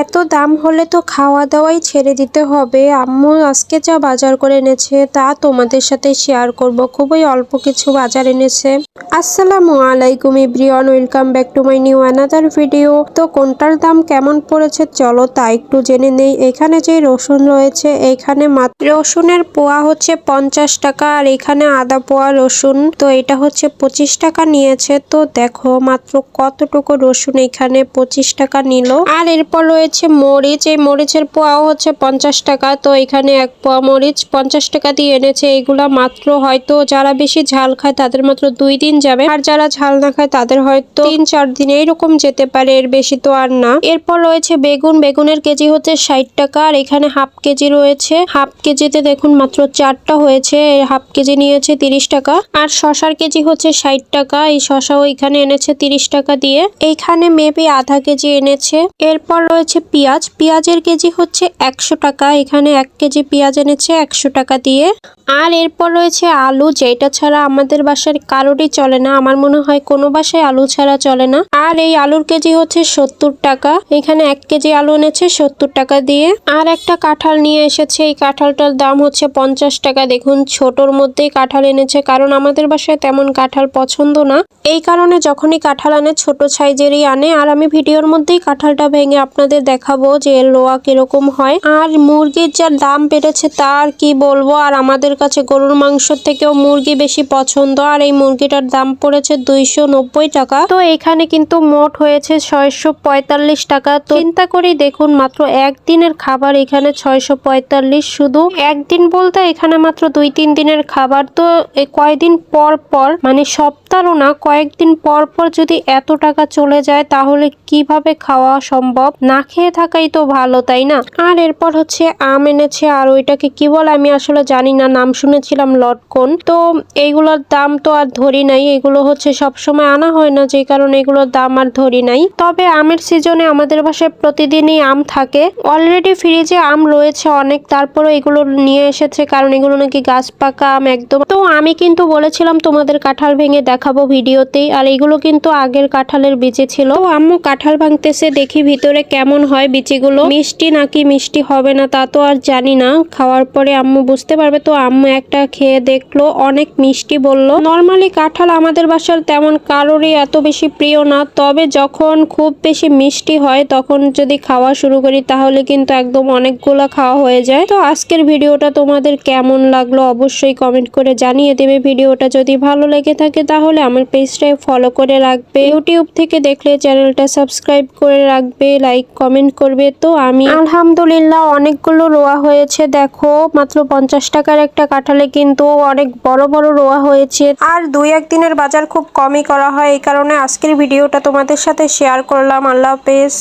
এত দাম হলে তো খাওয়া দাওয়াই ছেড়ে দিতে হবে। আম্মু আজকে যা বাজার করে এনেছে তা তোমাদের সাথে শেয়ার করব। খুবই অল্প কিছু বাজার এনেছে। আসসালামু আলাইকুম everyone, welcome back to my new another video. তো কোনটার দাম কেমন পড়েছে চলো তা একটু জেনে নেই। এখানে যে রসুন রয়েছে, এখানে মাত্র রসুনের পোয়া হচ্ছে 50 টাকা, আর এখানে আদা পোয়া রসুন তো এটা হচ্ছে 25 টাকা নিয়েছে। তো দেখো মাত্র কতটুকু রসুন এখানে 25 টাকা নিল। আর এরপর রয়েছে মরিচ, এই মরিচের পোয়াও হচ্ছে 50 টাকা। তো এখানে এক পোয়া মরিচ 50 টাকা দিয়ে এনেছে। এগুলা মাত্র হয়তো যারা বেশি ঝাল খায় তাদের মাত্র 2 দিন যাবে, আর যারা ঝাল না খায় তাদের হয়তো 3-4 দিন এইরকম যেতে পারে, এর বেশি তো আর না। এরপর রয়েছে বেগুন, বেগুনের কেজি হচ্ছে 60 টাকা, আর এখানে হাফ কেজি রয়েছে। হাফ কেজিতে দেখুন মাত্র 4টা হয়েছে, হাফ কেজি নিয়েছে 30 টাকা। আর শশার কেজি হচ্ছে 60 টাকা, এই শশাও এখানে এনেছে 30 টাকা দিয়ে। এইখানে মেবি আধা কেজি এনেছে। এরপর রয়েছে পেঁয়াজ, পেঁয়াজের কেজি হচ্ছে 100 টাকা, এখানে 1 কেজি পেঁয়াজ এনেছে 100 টাকা দিয়ে। আর এরপর রয়েছে আলু, যেটা ছাড়া আমাদের বাসার কারোরই চলে না, আমার মনে হয় কোনো বাসায় আলু ছাড়া চলে না। আর এই আলুর কেজি হচ্ছে 70 টাকা, এখানে 1 কেজি আলু এনেছে 70 টাকা দিয়ে। আর একটা কাঁঠাল নিয়ে এসেছে, এই কাঁঠালটার দাম হচ্ছে 50 টাকা। দেখুন ছোটর মধ্যেই কাঁঠাল এনেছে, কারণ আমাদের বাসায় তেমন কাঁঠাল পছন্দ না, এই কারণে যখনই কাঁঠাল আনে ছোট সাইজেরই আনে। আর আমি ভিডিওর মধ্যেই কাঁঠালটা ভেঙে আপনাদের দেখাবো যে এর লোয়া কিরকম হয়। আর মুরগির যা দাম বেড়েছে তার কি বলবো, আর আমাদের কাছে গরুর মাংস থেকেও মুরগি বেশি পছন্দ। আর এই মুরগিটার দাম পড়েছে 290 টাকা। তো এখানে কিন্তু মোট হয়েছে 645 টাকা। তো চিন্তা করি দেখুন, মাত্র একদিনের খাবার এখানে 645। শুধু একদিন বলতে এখানে মাত্র 2-3 দিনের খাবার। তো কয়েকদিন পর পর, মানে সপ্তাহও না, কয়েকদিন পর পর যদি এত টাকা চলে যায় তাহলে কিভাবে খাওয়া সম্ভব? না খেয়ে থাকাই তো ভালো, তাই না? আর এরপর হচ্ছে আম এনেছে, আর ওইটাকে কি বলে আমি আসলে জানি না, নাম শুনেছিলাম লটকন। তো এইগুলোর দাম তো আর ধরি নাই, এগুলো হচ্ছে সবসময় আনা হয় না, যে কারণে এগুলোর দাম আর ধরি নাই। তবে আমের সিজনে আমাদের বাসায় প্রতিদিনই আম থাকে। অলরেডি ফ্রিজে আম রয়েছে অনেক, তারপরে এগুলো নিয়ে এসেছে কারণ এগুলো নাকি গাছ পাকা আম একদম। তো আমি কিন্তু বলেছিলাম তোমাদের কাঁঠাল ভেঙে দেখাবো ভিডিওতেই, আর এগুলো কিন্তু আগের কাঁঠালের বিচি ছিল। তো আম্মু কাঁঠাল ভাঙতেছে, দেখি ভিতরে কেমন হয় বিচিগুলো, মিষ্টি নাকি মিষ্টি হবে না তা তো আর জানি না, খাওয়ার পরে আম্মু বুঝতে পারবে। তো আম্মু একটা খেয়ে দেখলো, অনেক মিষ্টি বললো। নর্মালি কাঁঠাল আমাদের বাসার তেমন কারোরই এত বেশি প্রিয় না, তবে যখন খুব বেশি মিষ্টি হয় তখন যদি খাওয়া শুরু করি তাহলে কিন্তু একদম অনেকগুলো খাওয়া হয়ে যায়। তো আজকের ভিডিওটা তোমাদের কেমন লাগলো অবশ্যই কমেন্ট করে জানিয়ে দেবে। ভিডিওটা যদি ভালো লেগে থাকে তাহলে আমার পেজটাকে ফলো করে রাখবে, ইউটিউব থেকে দেখলে চ্যানেলটা সাবস্ক্রাইব করে রাখবে, লাইক কমেন্ট করবে। তো আমি আলহামদুলিল্লাহ অনেকগুলো রোয়া হয়েছে, দেখো মাত্র 50 টাকার একটা কাঁঠালে কিন্তু অনেক বড় বড় রোয়া হয়েছে। আর 2-1 দিনের বাজার খুব কমই করা হয়, এই কারণে আজকের ভিডিওটা তোমাদের সাথে শেয়ার করলাম। আল্লাহ হাফেজ।